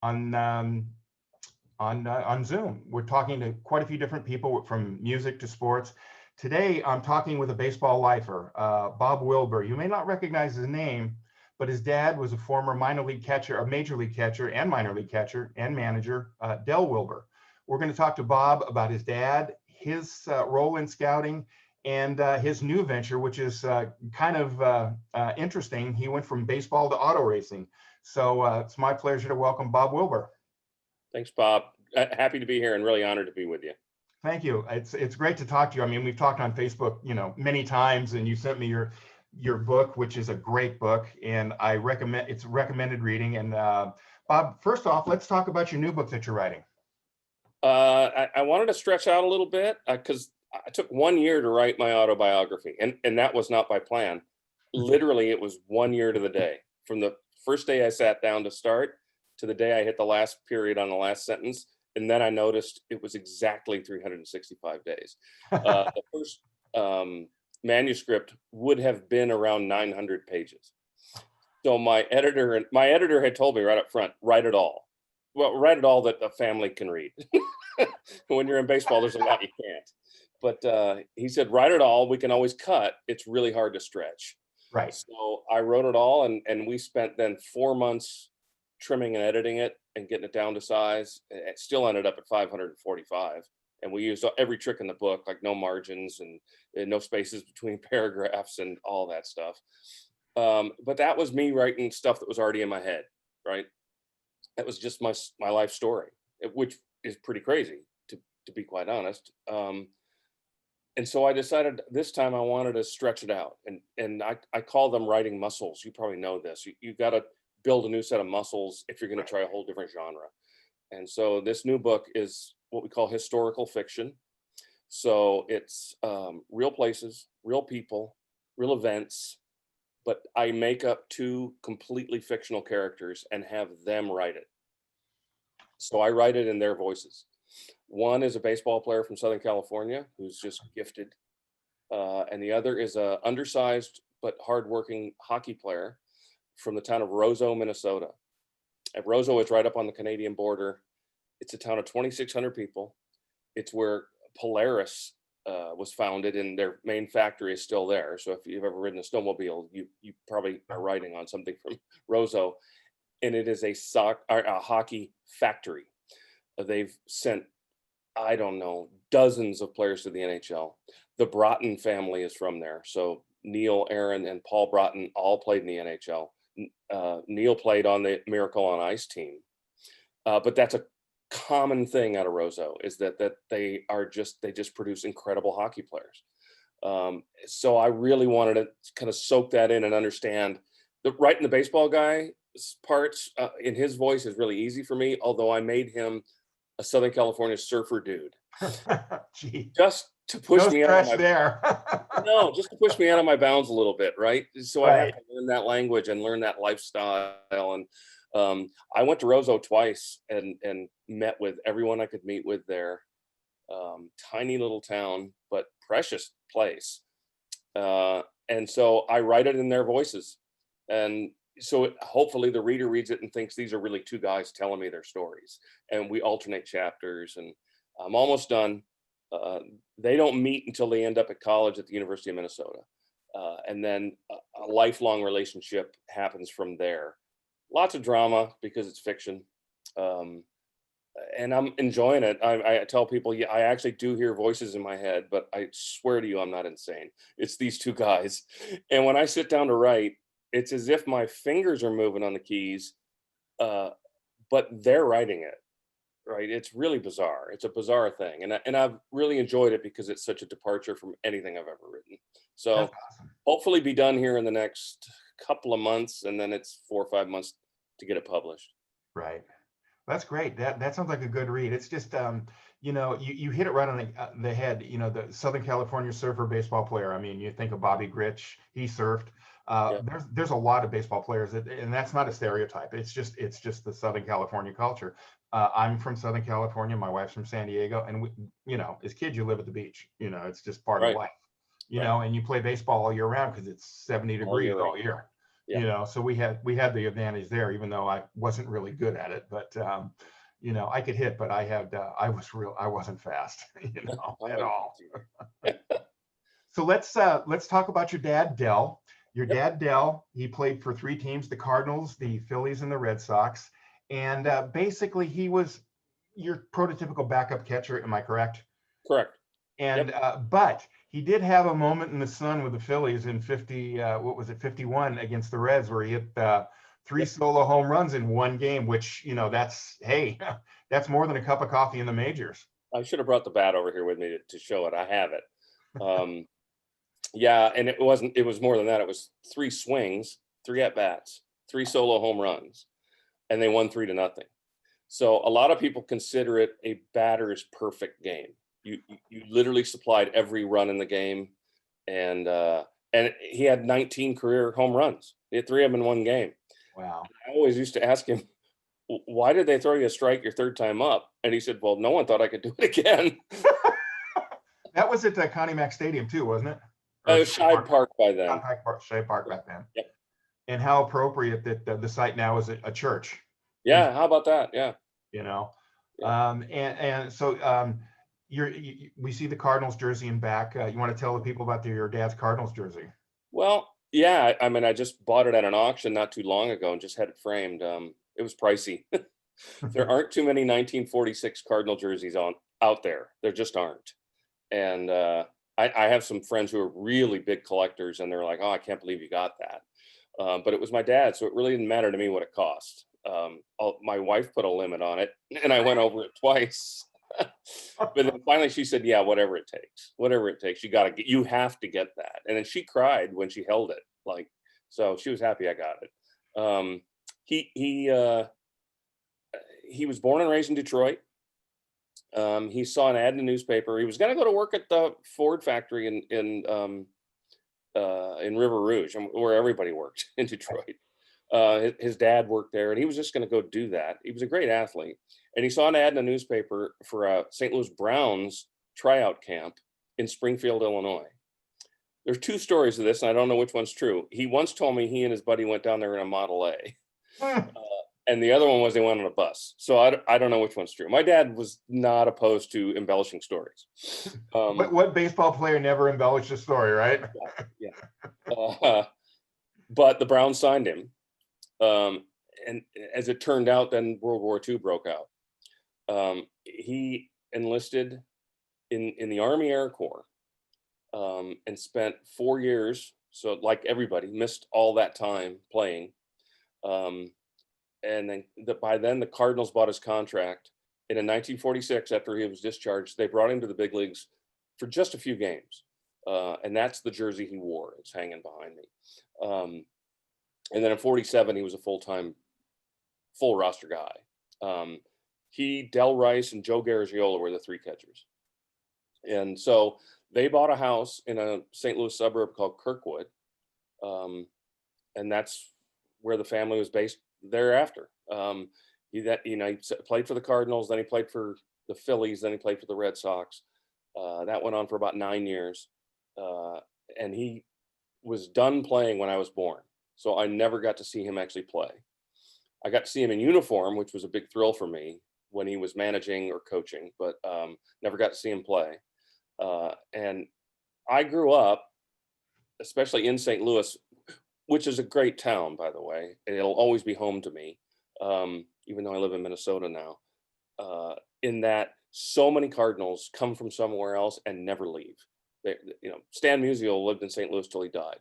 on Zoom. We're talking to quite a few different people from music to sports. Today, I'm talking with a baseball lifer, Bob Wilber. You may not recognize his name, but his dad was a former minor league catcher, a major league catcher and minor league catcher and manager, Del Wilber. We're going to talk to Bob about his dad, his role in scouting, and his new venture, which is kind of interesting. He went from baseball to auto racing. So it's my pleasure to welcome Bob Wilber. Thanks, Bob. Happy to be here and really honored to be with you. Thank you. It's great to talk to you. I mean, we've talked on Facebook, many times, and you sent me your book, which is a great book, and it's recommended reading. And Bob, first off, let's talk about your new book that you're writing. I wanted to stretch out a little bit because I took 1 year to write my autobiography, and that was not by plan. Literally, it was 1 year to the day. From the first day I sat down to start to the day I hit the last period on the last sentence. And then I noticed it was exactly 365 days. The first manuscript would have been around 900 pages. So my editor had told me right up front, write it all. Well, write it all that the family can read. When you're in baseball, there's a lot you can't. But he said, write it all. We can always cut. It's really hard to stretch. Right. So I wrote it all, and we spent then 4 months trimming and editing it and getting it down to size. It still ended up at 545. And we used every trick in the book, like no margins and no spaces between paragraphs and all that stuff. But that was me writing stuff that was already in my head, right? That was just my life story, which is pretty crazy, to be quite honest. And so I decided this time I wanted to stretch it out. And I call them writing muscles. You probably know this. You got to build a new set of muscles if you're going to try a whole different genre. And so this new book is what we call historical fiction. So it's real places, real people, real events, but I make up 2 completely fictional characters and have them write it. So I write it in their voices. One is a baseball player from Southern California who's just gifted. And the other is a undersized but hardworking hockey player from the town of Roseau, Minnesota. And Roseau is right up on the Canadian border. It's a town of 2,600 people. It's where Polaris was founded, and their main factory is still there. So if you've ever ridden a snowmobile, you probably are riding on something from Roseau. And it is a hockey factory. They've sent, I don't know, dozens of players to the NHL. The Broughton family is from there. So Neil, Aaron, and Paul Broughton all played in the NHL. Neil played on the Miracle on Ice team, but that's a common thing out of Roseau, is that they just produce incredible hockey players. So I really wanted to kind of soak that in and understand that writing the baseball guy parts in his voice is really easy for me, although I made him a Southern California surfer dude. Just to push me out of my there. No, just to push me out of my bounds a little bit, right? So I have to learn that language and learn that lifestyle. And I went to Roseau twice and met with everyone I could meet with there. Tiny little town, but precious place. And so I write it in their voices. And so hopefully the reader reads it and thinks these are really 2 guys telling me their stories. And we alternate chapters, and I'm almost done. They don't meet until they end up at college at the University of Minnesota. And then a lifelong relationship happens from there. Lots of drama because it's fiction. And I'm enjoying it. I tell people, yeah, I actually do hear voices in my head, but I swear to you, I'm not insane. It's these 2 guys. And when I sit down to write, it's as if my fingers are moving on the keys, but they're writing it. Right. It's really bizarre. It's a bizarre thing. And I've really enjoyed it because it's such a departure from anything I've ever written. So Awesome. Hopefully be done here in the next couple of months, and then it's 4 or 5 months to get it published. Right. That's great. That sounds like a good read. It's just, you hit it right on the head. The Southern California surfer baseball player. I mean, you think of Bobby Grich, he surfed. Yeah. There's a lot of baseball players, and that's not a stereotype. It's just the Southern California culture. I'm from Southern California. My wife's from San Diego, and we, as kids, you live at the beach. It's just part of life. And you play baseball all year round because it's 70 degrees all year. Yeah. So we had the advantage there, even though I wasn't really good at it. But I could hit, but I wasn't fast, at all. So let's talk about your dad, Dell. Your Yep. dad, Dell, he played for three teams: the Cardinals, the Phillies, and the Red Sox. And basically, he was your prototypical backup catcher. Am I correct? Correct. And Yep. but he did have a moment in the sun with the Phillies in 51 against the Reds, where he hit three Yep. solo home runs in one game, which that's hey, that's more than a cup of coffee in the majors. I should have brought the bat over here with me to show it. I have it. Yeah, and it was more than that. It was three swings, three at bats, three solo home runs, and they won 3-0. So a lot of people consider it a batter's perfect game. You literally supplied every run in the game, and he had 19 career home runs. He had 3 of them in one game. Wow. I always used to ask him, why did they throw you a strike your third time up? And he said, well, no one thought I could do it again. That was at Connie Mack Stadium too, wasn't it? It was Shibe Park by then. Shea Park back then. Yep. And how appropriate that the site now is a church. Yeah, how about that? Yeah. Yeah. Yeah. So we see the Cardinals jersey in back. You want to tell the people about your dad's Cardinals jersey? Well, yeah, I mean, I just bought it at an auction not too long ago and just had it framed. It was pricey. There aren't too many 1946 Cardinal jerseys out there. There just aren't. And I have some friends who are really big collectors, and they're like, "Oh, I can't believe you got that." But it was my dad, so it really didn't matter to me what it cost. My wife put a limit on it, and I went over it twice. But then finally, she said, "Yeah, whatever it takes. Whatever it takes. You have to get that." And then she cried when she held it. So she was happy I got it. He was born and raised in Detroit. He saw an ad in the newspaper. He was going to go to work at the Ford factory in River Rouge, where everybody worked in Detroit. His dad worked there, and he was just going to go do that. He was a great athlete, and he saw an ad in the newspaper for a St. Louis Browns tryout camp in Springfield, Illinois. There's two stories of this, and I don't know which one's true. He once told me he and his buddy went down there in a Model A. And the other one was they went on a bus. So I don't know which one's true. My dad was not opposed to embellishing stories. What baseball player never embellished a story, right? Yeah. But the Browns signed him. And as it turned out, then World War II broke out. He enlisted in the Army Air Corps and spent 4 years. So like everybody, missed all that time playing. And then by then the Cardinals bought his contract. And in 1946, after he was discharged, they brought him to the big leagues for just a few games. And that's the jersey he wore. It's hanging behind me. And then in 47, he was a full roster guy. He, Del Rice, and Joe Garagiola were the three catchers. And so they bought a house in a St. Louis suburb called Kirkwood. And that's where the family was based thereafter. He played for the Cardinals, then he played for the Phillies, then he played for the Red Sox. That went on for about 9 years. And he was done playing when I was born. So I never got to see him actually play. I got to see him in uniform, which was a big thrill for me when he was managing or coaching, but never got to see him play. And I grew up, especially in St. Louis, which is a great town, by the way. It'll always be home to me, even though I live in Minnesota now, in that so many Cardinals come from somewhere else and never leave. Stan Musial lived in St. Louis till he died,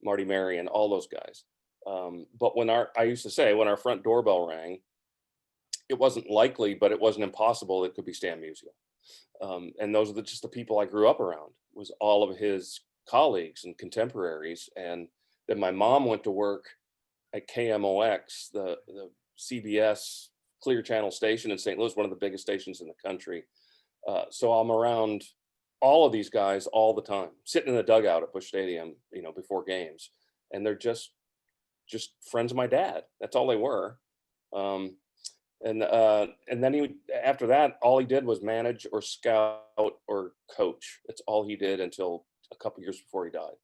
Marty Marion, all those guys. But when I used to say, when our front doorbell rang, it wasn't likely, but it wasn't impossible it could be Stan Musial. And those are just the people I grew up around, was all of his colleagues and contemporaries. And then my mom went to work at KMOX, the CBS Clear Channel station in St. Louis, one of the biggest stations in the country. So I'm around all of these guys all the time, sitting in the dugout at Busch Stadium, before games, and they're just friends of my dad. That's all they were. And then after that, all he did was manage or scout or coach. That's all he did until a couple years before he died.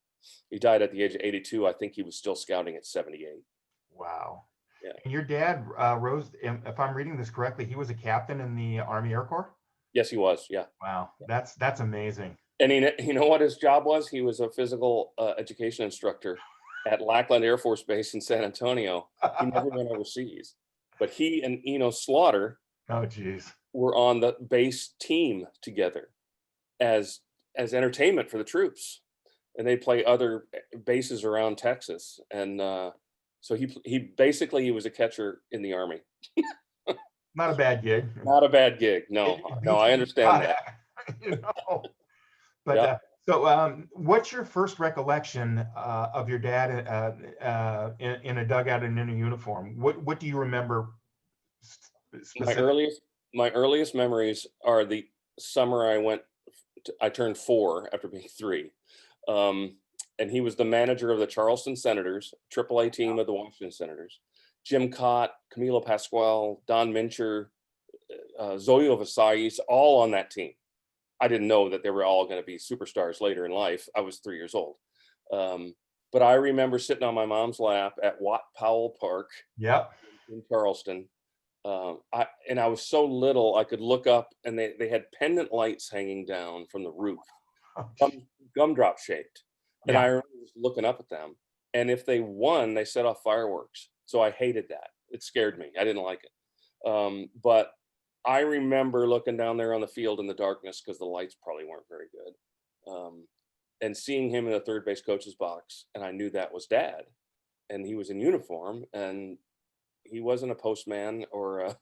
He died at the age of 82. I think he was still scouting at 78. Wow. Yeah. And your dad, Rose, if I'm reading this correctly, he was a captain in the Army Air Corps? Yes, he was. Yeah. Wow, that's amazing. And you know what his job was? He was a physical education instructor at Lackland Air Force Base in San Antonio. He never went overseas, but he and Slaughter Oh, geez. were on the base team together as entertainment for the troops, and they play other bases around Texas. And so he basically he was a catcher in the Army. Not a bad gig. Not a bad gig. No, no, I understand that. You know? But Yeah. so, what's your first recollection of your dad in a dugout and in a uniform? What do you remember specifically? My earliest memories are the summer I turned 4 after being 3. And he was the manager of the Charleston Senators, AAA team of the Washington Senators. Jim Cott, Camilo Pascual, Don Mincher, Zoyo Vasais, all on that team. I didn't know that they were all going to be superstars later in life. I was 3 years old. But I remember sitting on my mom's lap at Watt Powell Park in Charleston. I was so little, I could look up and they had pendant lights hanging down from the roof, gumdrop shaped. And I remember just looking up at them. And if they won, they set off fireworks. So I hated that. It scared me. I didn't like it. But I remember looking down there on the field in the darkness because the lights probably weren't very good. And seeing him in the third base coach's box. And I knew that was Dad. And he was in uniform. And he wasn't a postman or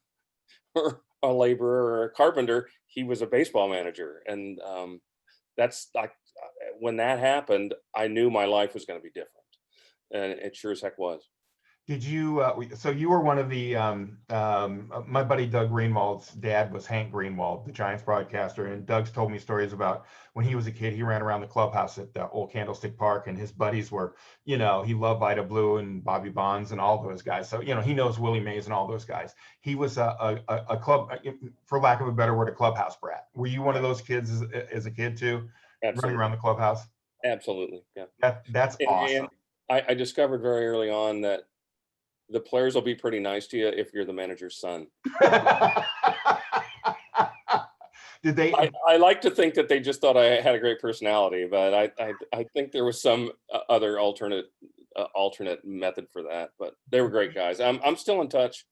a laborer or a carpenter. He was a baseball manager. And that's like, when that happened, I knew my life was going to be different. And it sure as heck was. Did you, so you were one of the, my buddy Doug Greenwald's dad was Hank Greenwald, the Giants broadcaster. And Doug's told me stories about when he was a kid, he ran around the clubhouse at the old Candlestick Park and his buddies were, he loved Ida Blue and Bobby Bonds and all those guys. So, he knows Willie Mays and all those guys. He was a club, for lack of a better word, a clubhouse brat. Were you one of those kids as a kid too? Absolutely. Running around the clubhouse? Absolutely. Yeah. That's awesome. And I discovered very early on that the players will be pretty nice to you if you're the manager's son. Did they? I like to think that they just thought I had a great personality, but I think there was some other alternate method for that. But they were great guys. I'm still in touch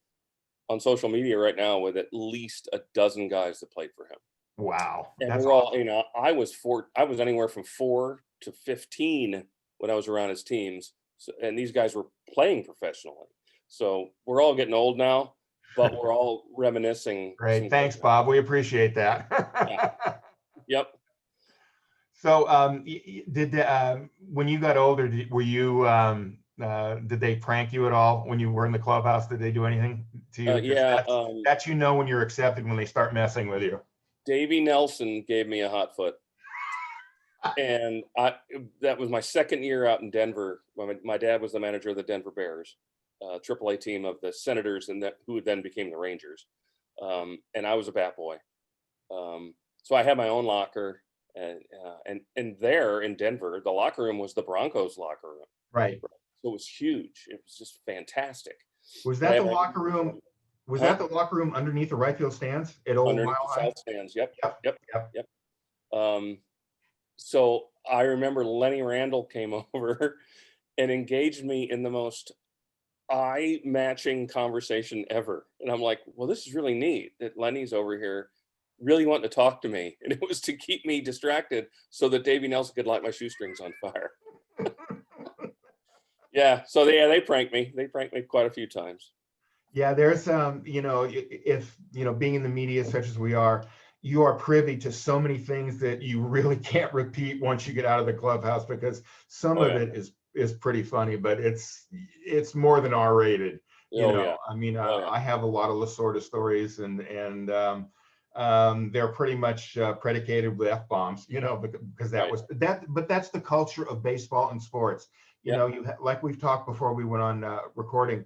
on social media right now with at least a dozen guys that played for him. Wow. And we're all, I was anywhere from 4 to 15 when I was around his teams. So, and these guys were playing professionally. So we're all getting old now, but we're all reminiscing. Great. Thanks, Bob. We appreciate that. Yeah. Yep. So when you got older, were you, did they prank you at all when you were in the clubhouse? Did they do anything to you? Yeah. That's when you're accepted, when they start messing with you. Davey Nelson gave me a hot foot. And that was my second year out in Denver. My dad was the manager of the Denver Bears, AAA team of the Senators, and who then became the Rangers. And I was a bat boy. So I had my own locker, and there in Denver, the locker room was the Broncos locker room. Right. So it was huge. It was just fantastic. Was that the locker room? Was that the locker room underneath the right field stands at Old underneath Mile the High? south stands? Yep. So I remember Lenny Randall came over and engaged me in the most eye-matching conversation ever. And I'm like, well, this is really neat that Lenny's over here really wanting to talk to me. And it was to keep me distracted so that Davey Nelson could light my shoestrings on fire. Yeah, so they pranked me. They pranked me quite a few times. Yeah, there's if being in the media such as we are, you are privy to so many things that you really can't repeat once you get out of the clubhouse, because some of it is pretty funny, but it's more than R-rated. I have a lot of Lasorda stories, and they're pretty much predicated with F-bombs, because but that's the culture of baseball and sports. Like we've talked before we went on recording,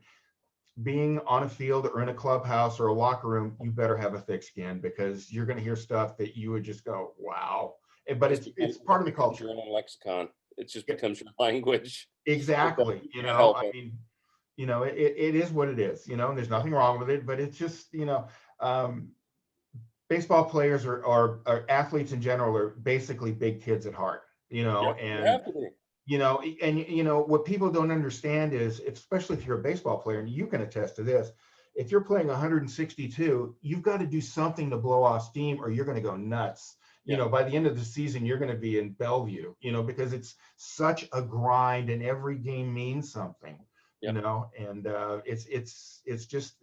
being on a field or in a clubhouse or a locker room, you better have a thick skin, because you're going to hear stuff that you would just go, wow. But it's part of the culture. German lexicon. It just becomes your language. Exactly. You can't help I it. mean, it is what it is, and there's nothing wrong with it, but it's just, um, baseball players are athletes in general are basically big kids at heart, Yeah, you and have to be. what people don't understand is, especially if you're a baseball player, and you can attest to this, if you're playing 162, you've got to do something to blow off steam, or you're going to go nuts. Yeah, By the end of the season, you're going to be in Bellevue, because it's such a grind, and every game means something, yeah, and it's just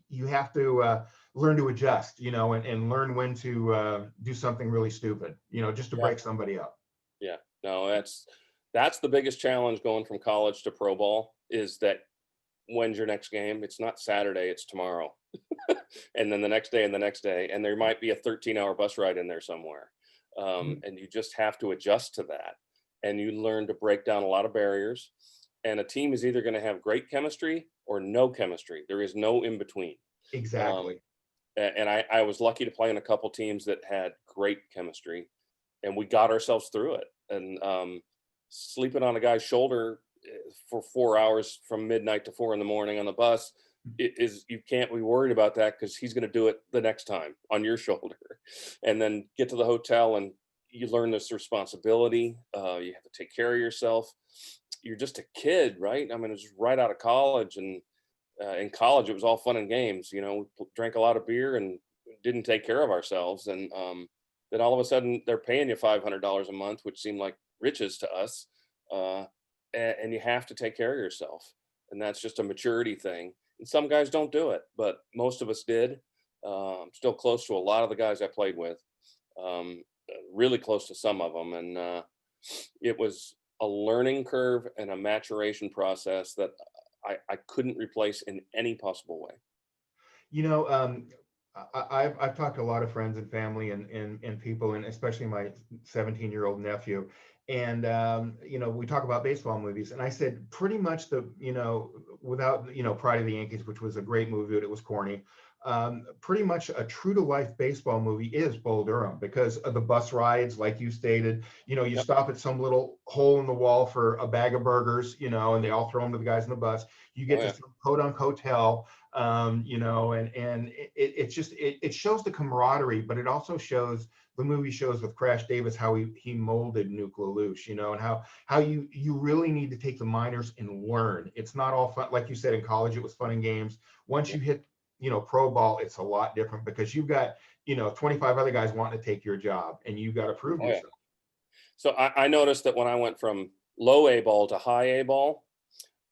you have to learn to adjust, and learn when to do something really stupid, just to yeah, break somebody up. yeah. No, that's the biggest challenge going from college to pro ball, is that when's your next game? It's not Saturday, it's tomorrow. And then the next day and the next day. And there might be a 13-hour bus ride in there somewhere. And you just have to adjust to that. And you learn to break down a lot of barriers. And a team is either going to have great chemistry or no chemistry. There is no in between. Um, Exactly. and I was lucky to play in a couple teams that had great chemistry, and we got ourselves through it. And sleeping on a guy's shoulder for 4 hours from midnight to 4 in the morning on the bus, you can't be worried about that, because he's going to do it the next time on your shoulder. And then get to the hotel, and you learn this responsibility. You have to take care of yourself. You're just a kid, right? I mean, it's right out of college, and in college it was all fun and games. We drank a lot of beer and didn't take care of ourselves, and then all of a sudden they're paying you $500 a month, which seemed like riches to us. uh, and you have to take care of yourself, and that's just a maturity thing. And some guys don't do it, but most of us did. Still close to a lot of the guys I played with, really close to some of them, and it was a learning curve and a maturation process that I couldn't replace in any possible way. You know, I've talked to a lot of friends and family and people, and especially my 17-year-old nephew. And, we talk about baseball movies. And I said, pretty much without, Pride of the Yankees, which was a great movie, but it was corny. Pretty much a true to life baseball movie is Bull Durham, because of the bus rides, like you stated. You Yep. stop at some little hole in the wall for a bag of burgers, and they all throw them to the guys in the bus. You Oh get to yeah. some podunk hotel, and it just it shows the camaraderie, but it also shows, the movie shows with Crash Davis how he molded Nuke LaLoosh, and how you really need to take the minors and learn. It's not all fun, like you said, in college it was fun and games. Once Yeah. you hit pro ball, it's a lot different, because you've got 25 other guys wanting to take your job, and you got to prove Oh yeah. yourself. So I noticed that when I went from low A ball to high A ball,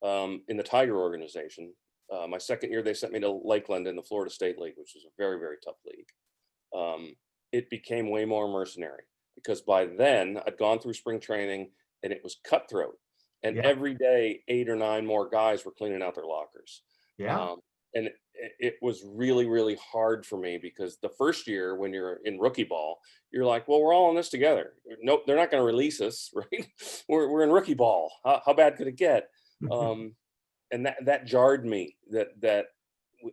in the Tiger organization, my second year they sent me to Lakeland in the Florida State League, which was a very, very tough league. It became way more mercenary, because by then I'd gone through spring training and it was cutthroat. And Yeah, every day, 8 or 9 more guys were cleaning out their lockers. yeah. And it was really, really hard for me, because the first year when you're in rookie ball, you're like, well, we're all in this together. Nope, they're not going to release us, right? We're in rookie ball. How bad could it get? Um, and that jarred me, that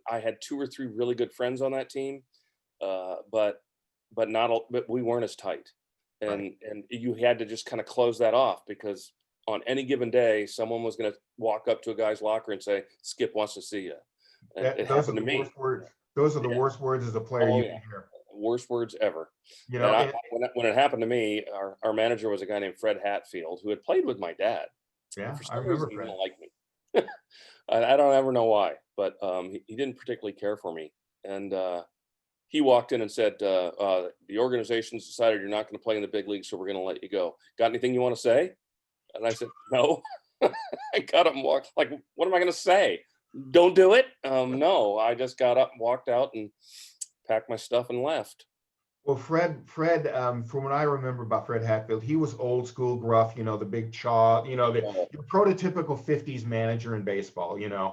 I had 2 or 3 really good friends on that team, but not all, but we weren't as tight, Right. and you had to just kind of close that off, because on any given day someone was going to walk up to a guy's locker and say, Skip wants to see you. And it Those are happened to the me. worst words. Those are the Yeah. worst words as a player Oh you yeah. can hear. Worst words ever. You And know, and when it happened to me, our manager was a guy named Fred Hatfield, who had played with my dad, and yeah, for I some remember reason he Fred. didn't like me. I don't ever know why, but he didn't particularly care for me. And he walked in and said, the organization's decided you're not going to play in the big league, so we're going to let you go. Got anything you want to say? And I said, no. I got up and walked, like, what am I going to say? Don't do it. No, I just got up and walked out and packed my stuff and left. Well, Fred, from what I remember about Fred Hatfield, he was old school, gruff, the big chaw, Oh, the prototypical 50s manager in baseball, yeah,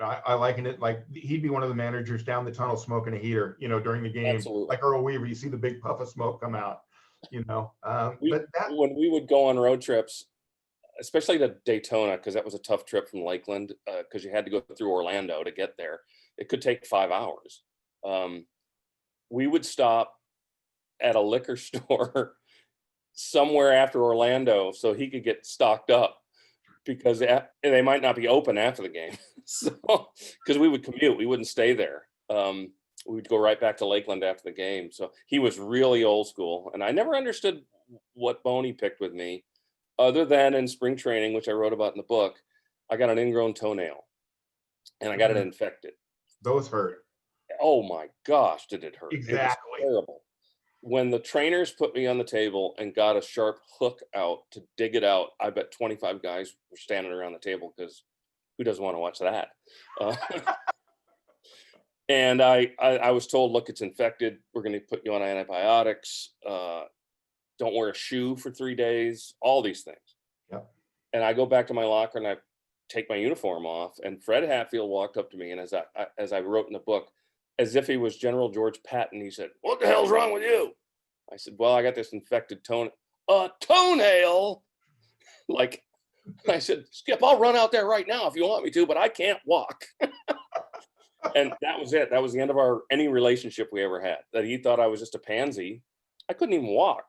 I liken it like he'd be one of the managers down the tunnel smoking a heater, during the game, absolutely. like Earl Weaver. You see the big puff of smoke come out, We but that, When we would go on road trips, especially to Daytona, because that was a tough trip from Lakeland, because you had to go through Orlando to get there. It could take 5 hours. Um, we would stop at a liquor store somewhere after Orlando so he could get stocked up, because they might not be open after the game. So, because we would commute, we wouldn't stay there. We would go right back to Lakeland after the game. So he was really old school, and I never understood what bone he picked with me, other than in spring training, which I wrote about in the book. I got an ingrown toenail, and I got it infected. Those hurt. Oh my gosh, did it hurt? It was Exactly. terrible. When the trainers put me on the table and got a sharp hook out to dig it out, I bet 25 guys were standing around the table, because who doesn't want to watch that? And I was told, look, it's infected. We're going to put you on antibiotics. Don't wear a shoe for 3 days, all these things. Yep. And I go back to my locker and I take my uniform off, and Fred Hatfield walked up to me, and as I wrote in the book, as if he was General George Patton, he said, "What the hell's wrong with you?" I said, "Well, I got this infected toenail." Like, I said, "Skip, I'll run out there right now if you want me to, but I can't walk." And that was it. That was the end of any relationship we ever had. That he thought I was just a pansy. I couldn't even walk,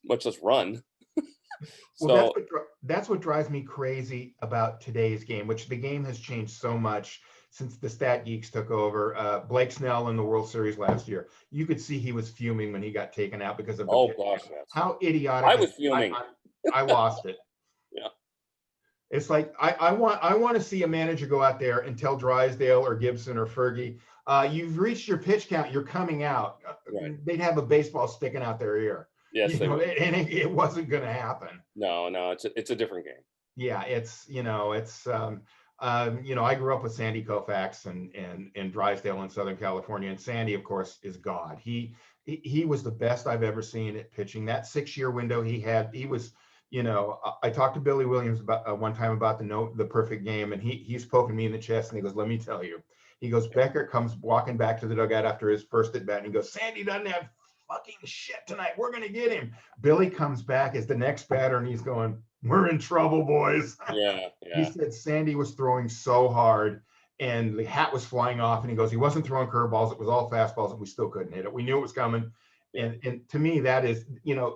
much less run. Well, that's what drives me crazy about today's game, which the game has changed so much since the stat geeks took over. Blake Snell in the World Series last year, you could see he was fuming when he got taken out because of Oh gosh, yes. How idiotic. I was fuming. I lost it. Yeah. It's like I want to see a manager go out there and tell Drysdale or Gibson or Fergie, you've reached your pitch count, you're coming out. Right. They'd have a baseball sticking out their ear. Yes, and it wasn't going to happen. No, it's a different game. Yeah, I grew up with Sandy Koufax and Drysdale in Southern California, and Sandy, of course, is God. He was the best I've ever seen at pitching. That 6-year window he had, he was, I talked to Billy Williams about one time about the perfect game, and he's poking me in the chest, and he goes, "Let me tell you." He goes, "Becker comes walking back to the dugout after his first at bat, and he goes, Sandy doesn't have fucking shit tonight. We're going to get him." Billy comes back as the next batter, and he's going, "We're in trouble, boys." Yeah. He said Sandy was throwing so hard, and the hat was flying off, and he goes, he wasn't throwing curveballs. It was all fastballs, and we still couldn't hit it. We knew it was coming. And to me, that is,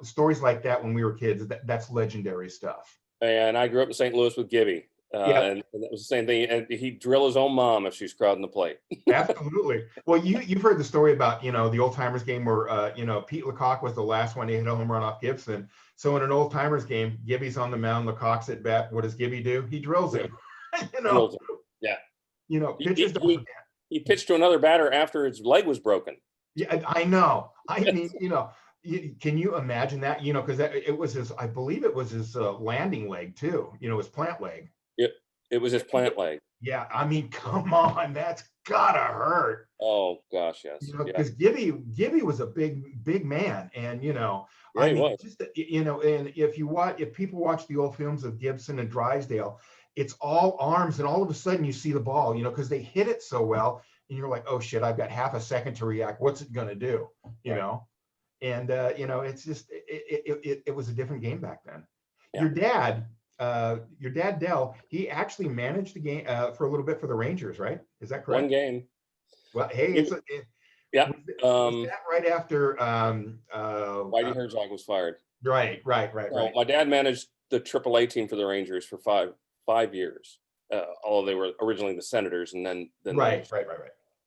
stories like that when we were kids, that's legendary stuff. And I grew up in St. Louis with Gibby. And it was the same thing. And he'd drill his own mom if she's crowding the plate. Absolutely. Well, you've heard the story about, the old timers game where, Pete Lecoq was the last one to hit a home run off Gibson. So in an old timers game, Gibby's on the mound, Lecoq's at bat. What does Gibby do? He drills him. Drills him. Yeah. Pitchers don't forget. He pitched to another batter after his leg was broken. Yeah, I know. I mean, can you imagine that? Because it was I believe it was his landing leg too. His plant leg. It was his plant leg. Yeah, I mean, come on, that's gotta hurt. Oh gosh, yes. Because Gibby was a big man, and he was. Just and if people watch the old films of Gibson and Drysdale, it's all arms, and all of a sudden you see the ball, because they hit it so well, and you're like, oh shit, I've got half a second to react. What's it gonna do? And it's just it was a different game back then. Yeah. Your dad Dell, he actually managed the game for a little bit for the Rangers, right? Is that correct? One game. Well, hey, was that right after Whitey Herzog was fired? Right. So my dad managed the AAA team for the Rangers for five years, although they were originally the Senators, and then right.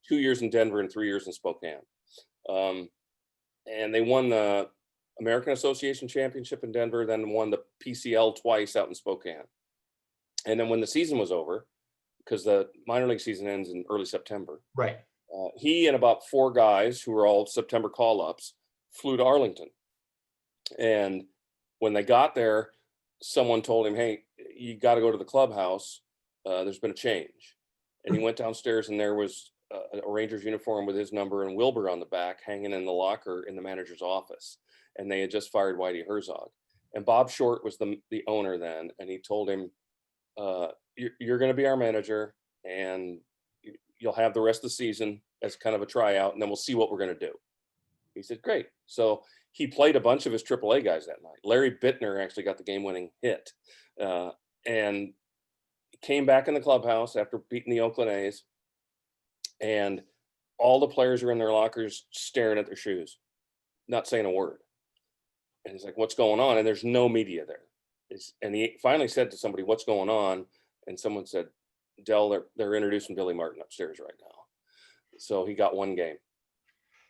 2 years in Denver and 3 years in Spokane, and they won the American Association Championship in Denver, then won the PCL twice out in Spokane. And then when the season was over, because the minor league season ends in early September, right? He and about 4 guys who were all September call-ups flew to Arlington. And when they got there, someone told him, "Hey, you got to go to the clubhouse. There's been a change." And he went downstairs, and there was a Rangers uniform with his number and Wilber on the back hanging in the locker in the manager's office. And they had just fired Whitey Herzog. And Bob Short was the owner then. And he told him, you're going to be our manager, and you'll have the rest of the season as kind of a tryout, and then we'll see what we're going to do. He said, great. So he played a bunch of his AAA guys that night. Larry Bittner actually got the game-winning hit, and came back in the clubhouse after beating the Oakland A's, and all the players were in their lockers staring at their shoes, not saying a word. And he's like, what's going on? And there's no media there. And he finally said to somebody, what's going on? And someone said, Dell, they're introducing Billy Martin upstairs right now. So he got one game.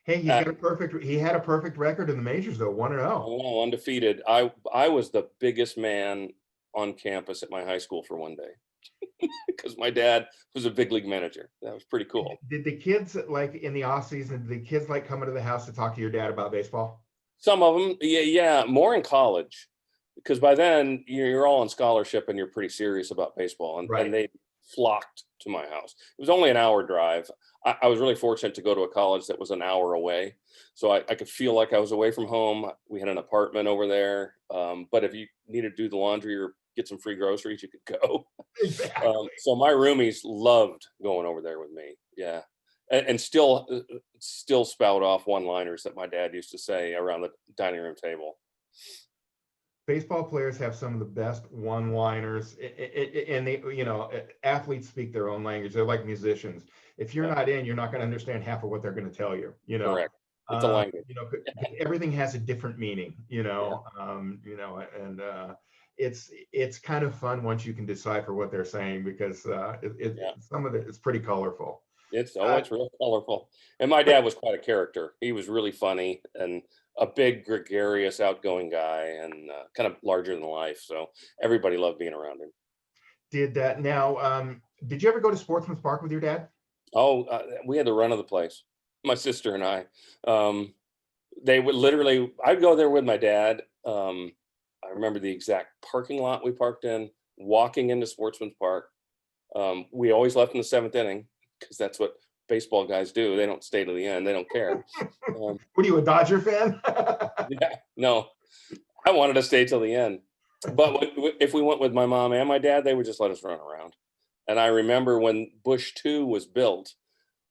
Hey, he had a perfect record in the majors though, 1-0. Oh, undefeated. I was the biggest man on campus at my high school for one day because my dad was a big league manager. That was pretty cool. Did the kids, like in the off season, did the kids like coming to the house to talk to your dad about baseball? Some of them, yeah, more in college, because by then you're all on scholarship and you're pretty serious about baseball, and they flocked to my house. It was only an hour drive. I was really fortunate to go to a college that was an hour away, so I could feel like I was away from home. We had an apartment over there, but if you needed to do the laundry or get some free groceries, you could go. Exactly. So my roomies loved going over there with me. Yeah. And still spout off one-liners that my dad used to say around the dining room table. Baseball players have some of the best one-liners, and they, athletes speak their own language. They're like musicians. If you're not in, you're not going to understand half of what they're going to tell you. Correct. It's a language. Everything has a different meaning. It's kind of fun once you can decipher what they're saying, because some of it is pretty colorful. It's real colorful. And my dad was quite a character. He was really funny and a big, gregarious, outgoing guy, and kind of larger than life. So everybody loved being around him. Did you ever go to Sportsman's Park with your dad? Oh, we had the run of the place, my sister and I. They would literally, I'd go there with my dad. I remember the exact parking lot we parked in, walking into Sportsman's Park. We always left in the seventh inning, because that's what baseball guys do. They don't stay to the end. They don't care. What are you, a Dodger fan? Yeah, no, I wanted to stay till the end. But if we went with my mom and my dad, they would just let us run around. And I remember when Bush 2 was built,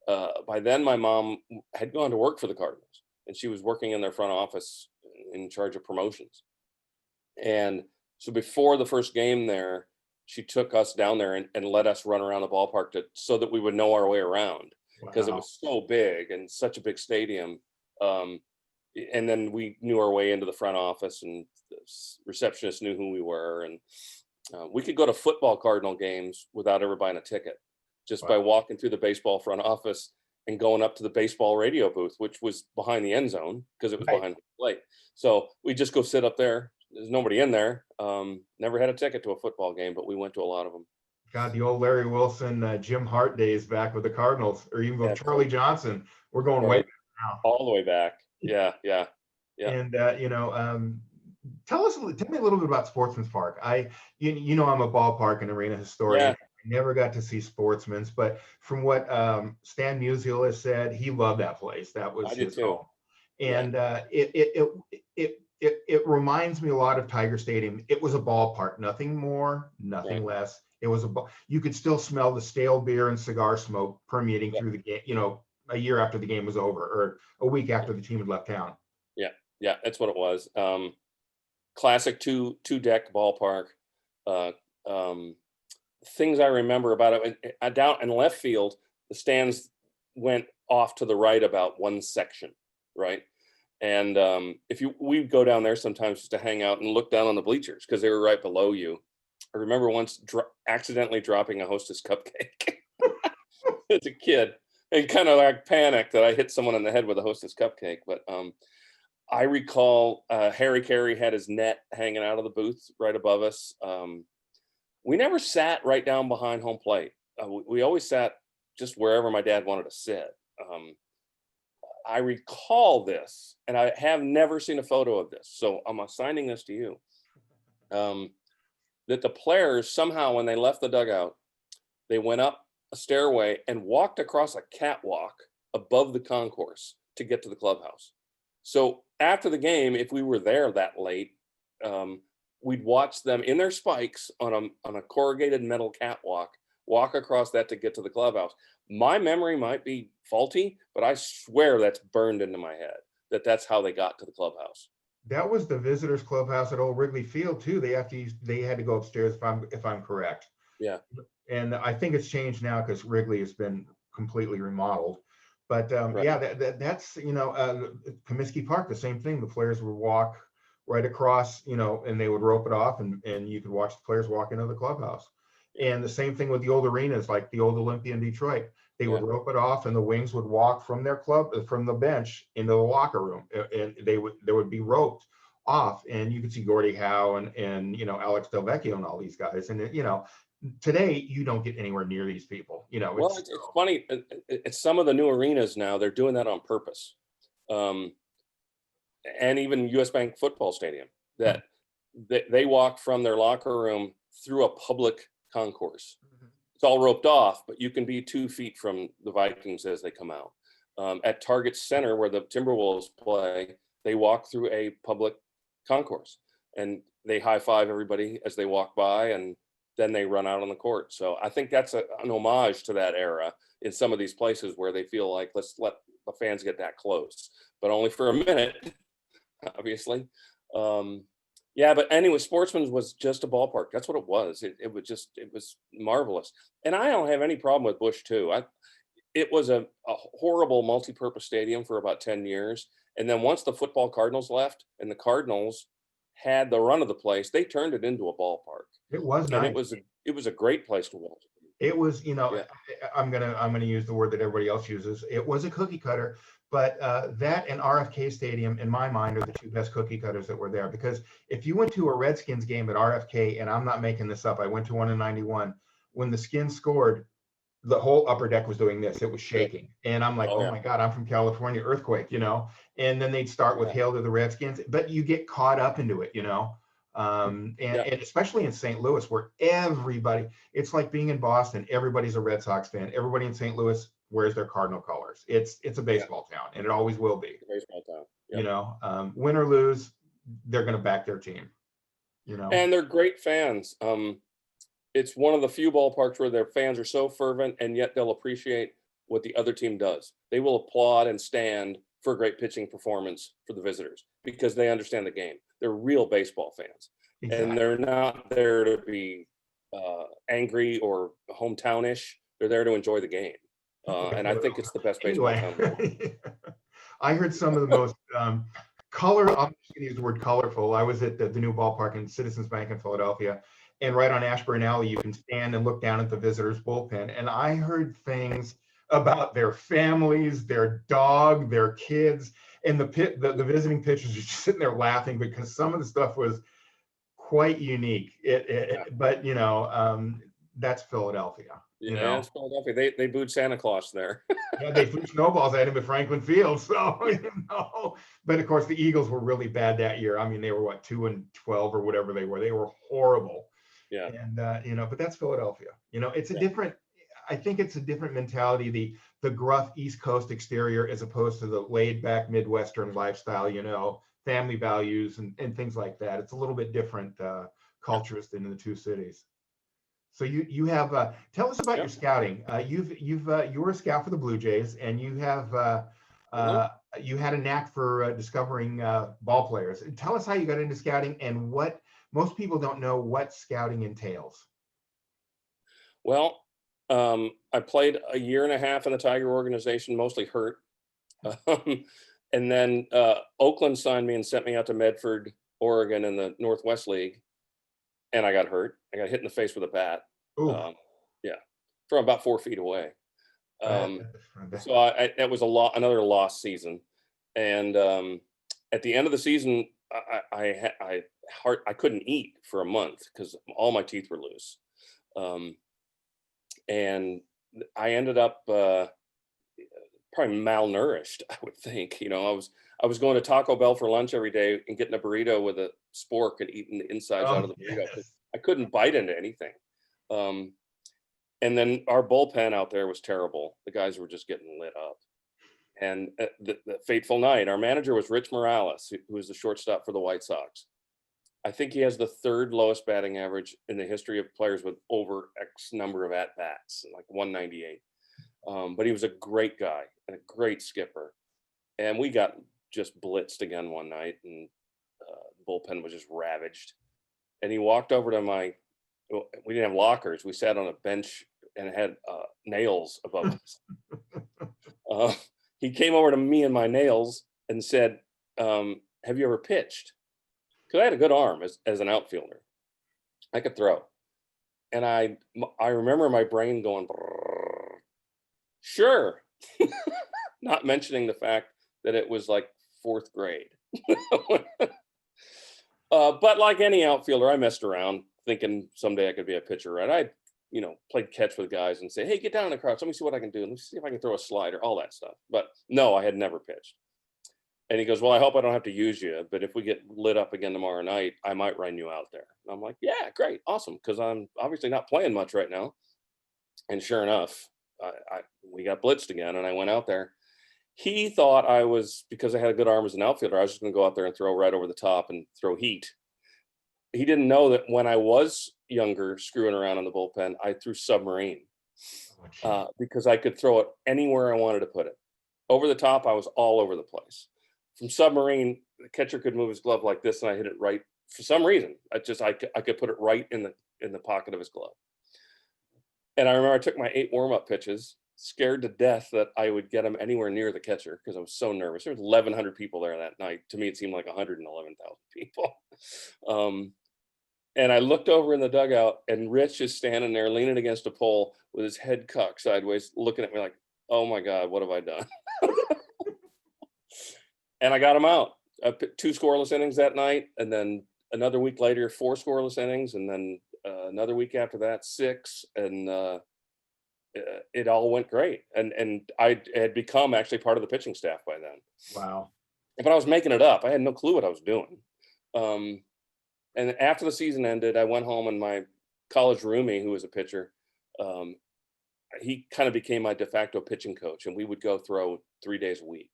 by then my mom had gone to work for the Cardinals, and she was working in their front office in charge of promotions. And so before the first game there, she took us down there and let us run around the ballpark so that we would know our way around, because it was so big and such a big stadium. And then we knew our way into the front office, and the receptionist knew who we were. And we could go to football Cardinal games without ever buying a ticket, just by walking through the baseball front office and going up to the baseball radio booth, which was behind the end zone because it was behind the plate. So we just go sit up there. There's nobody in there. Never had a ticket to a football game, but we went to a lot of them. God, the old Larry Wilson, Jim Hart days back with the Cardinals, or even with Charlie Johnson. We're going way back now. All the way back. Yeah. And tell me a little bit about Sportsman's Park. I'm a ballpark and arena historian. Yeah. I never got to see Sportsman's, but from what Stan Musial has said, he loved that place. That was his home. And it reminds me a lot of Tiger Stadium. It was a ballpark, nothing more, nothing less. It was you could still smell the stale beer and cigar smoke permeating through the game, a year after the game was over, or a week after the team had left town. Yeah, that's what it was. Classic two deck ballpark. Things I remember about it, down in left field, the stands went off to the right about one section, right? And we'd go down there sometimes just to hang out and look down on the bleachers because they were right below you. I remember once accidentally dropping a Hostess cupcake as a kid, and kind of like panicked that I hit someone in the head with a Hostess cupcake. But I recall Harry Carey had his net hanging out of the booth right above us. We never sat right down behind home plate. We always sat just wherever my dad wanted to sit. I recall this, and I have never seen a photo of this, so I'm assigning this to you, that the players somehow, when they left the dugout, they went up a stairway and walked across a catwalk above the concourse to get to the clubhouse. So after the game, if we were there that late, we'd watch them in their spikes on a corrugated metal catwalk, walk across that to get to the clubhouse. My memory might be faulty, but I swear that's burned into my head, that's how they got to the clubhouse. That was the visitors clubhouse at Old Wrigley Field too. They had to go upstairs, if I'm correct. Yeah. And I think it's changed now because Wrigley has been completely remodeled. But that's Comiskey Park, the same thing. The players would walk right across, and they would rope it off, and you could watch the players walk into the clubhouse. And the same thing with the old arenas, like the old Olympia in Detroit. They would Yeah. rope it off, and the wings would walk from their from the bench into the locker room, and they would be roped off, and you could see Gordie Howe and Alex Delvecchio and all these guys. And today you don't get anywhere near these people. Well, it's funny. It's some of the new arenas now, they're doing that on purpose. And even US Bank football stadium, that they walk from their locker room through a public concourse. It's all roped off, but you can be 2 feet from the Vikings as they come out. At Target Center, where the Timberwolves play, they walk through a public concourse, and they high five everybody as they walk by, and then they run out on the court. So I think that's an homage to that era in some of these places where they feel like, let's let the fans get that close, but only for a minute, obviously. Yeah, but anyway, Sportsman's was just a ballpark. That's what it was. It was marvelous. And I don't have any problem with Bush too. It was a horrible multi-purpose stadium for about 10 years. And then once the football Cardinals left and the Cardinals had the run of the place, they turned it into a ballpark. It was And nice. it was a great place to watch. It was, Yeah. I'm gonna use the word that everybody else uses. It was a cookie cutter, but that and RFK Stadium, in my mind, are the two best cookie cutters that were there. Because if you went to a Redskins game at RFK, and I'm not making this up, I went to one in '91. When the Skins scored, the whole upper deck was doing this. It was shaking, and I'm like, oh my God, I'm from California, earthquake, And then they'd start with "Hail to the Redskins," but you get caught up into it, and especially in St. Louis, where it's like being in Boston. Everybody's a Red Sox fan. Everybody in St. Louis wears their Cardinal colors. It's a baseball town, and it always will be. Baseball town. Win or lose, they're going to back their team. And they're great fans. It's one of the few ballparks where their fans are so fervent, and yet they'll appreciate what the other team does. They will applaud and stand for a great pitching performance for the visitors because they understand the game. They're real baseball fans. Exactly. And they're not there to be angry or hometownish. They're there to enjoy the game. And I think it's the best baseball town. I heard some of the most I'm just going to use the word colorful. I was at the new ballpark in Citizens Bank in Philadelphia, and right on Ashburn Alley, you can stand and look down at the visitors' bullpen. And I heard things about their families, their dog, their kids, and the visiting pitchers are just sitting there laughing because some of the stuff was quite unique. But that's Philadelphia. Yeah, it's Philadelphia. They booed Santa Claus there. Yeah, they threw snowballs at him at Franklin Field. So but of course the Eagles were really bad that year. I mean, they were 2-12 or whatever they were. They were horrible. Yeah. And but that's Philadelphia. It's a different. I think it's a different mentality. The gruff East Coast exterior as opposed to the laid back Midwestern lifestyle. Family values and things like that. It's a little bit different cultures in the two cities. So you have tell us about your scouting. You were a scout for the Blue Jays, and you have you had a knack for discovering ball players. Tell us how you got into scouting and what most people don't know what scouting entails. Well, I played a year and a half in the Tiger organization, mostly hurt. And then Oakland signed me and sent me out to Medford, Oregon in the Northwest League. And I got hurt. I got hit in the face with a bat. From about 4 feet away. So that was another lost season. And at the end of the season, I couldn't eat for a month because all my teeth were loose. And I ended up probably malnourished, I would think. I was going to Taco Bell for lunch every day and getting a burrito with a spork and eating the insides out of the burrito. Yes. I couldn't bite into anything. And then our bullpen out there was terrible. The guys were just getting lit up. And the fateful night, our manager was Rich Morales, who was the shortstop for the White Sox. I think he has the third lowest batting average in the history of players with over X number of at-bats, like 198. But he was a great guy and a great skipper. And we got just blitzed again one night, and the bullpen was just ravaged. And he walked over to we didn't have lockers. We sat on a bench and had nails above us. He came over to me and my nails and said, have you ever pitched? because I had a good arm as an outfielder. I could throw. And I remember my brain going, "Brrr, sure," not mentioning the fact that it was like fourth grade. But like any outfielder, I messed around thinking someday I could be a pitcher, right? I, played catch with guys and say, "Hey, get down in the crouch. Let me see what I can do. Let me see if I can throw a slider," all that stuff. But no, I had never pitched. And he goes, "Well, I hope I don't have to use you, but if we get lit up again tomorrow night, I might run you out there." And I'm like, "Yeah, great, awesome," because I'm obviously not playing much right now. And sure enough, we got blitzed again, and I went out there. He thought I was, because I had a good arm as an outfielder, I was just going to go out there and throw right over the top and throw heat. He didn't know that when I was younger, screwing around in the bullpen, I threw submarine, Oh, geez. because I could throw it anywhere I wanted to put it. Over the top, I was all over the place. From submarine, the catcher could move his glove like this, and I hit it right for some reason. I could put it right in the pocket of his glove. And I remember I took my 8 warm-up pitches, scared to death that I would get him anywhere near the catcher because I was so nervous. There was 1,100 people there that night. To me, it seemed like 111,000 people. And I looked over in the dugout, and Rich is standing there leaning against a pole with his head cocked sideways, looking at me like, "Oh my God, what have I done?" And I got him out. I put 2 scoreless innings that night, and then another week later, 4 scoreless innings, and then another week after that, 6, and it all went great. And I had become actually part of the pitching staff by then. Wow. But I was making it up. I had no clue what I was doing. And after the season ended, I went home, and my college roomie, who was a pitcher, um, he kind of became my de facto pitching coach, and we would go throw 3 days a week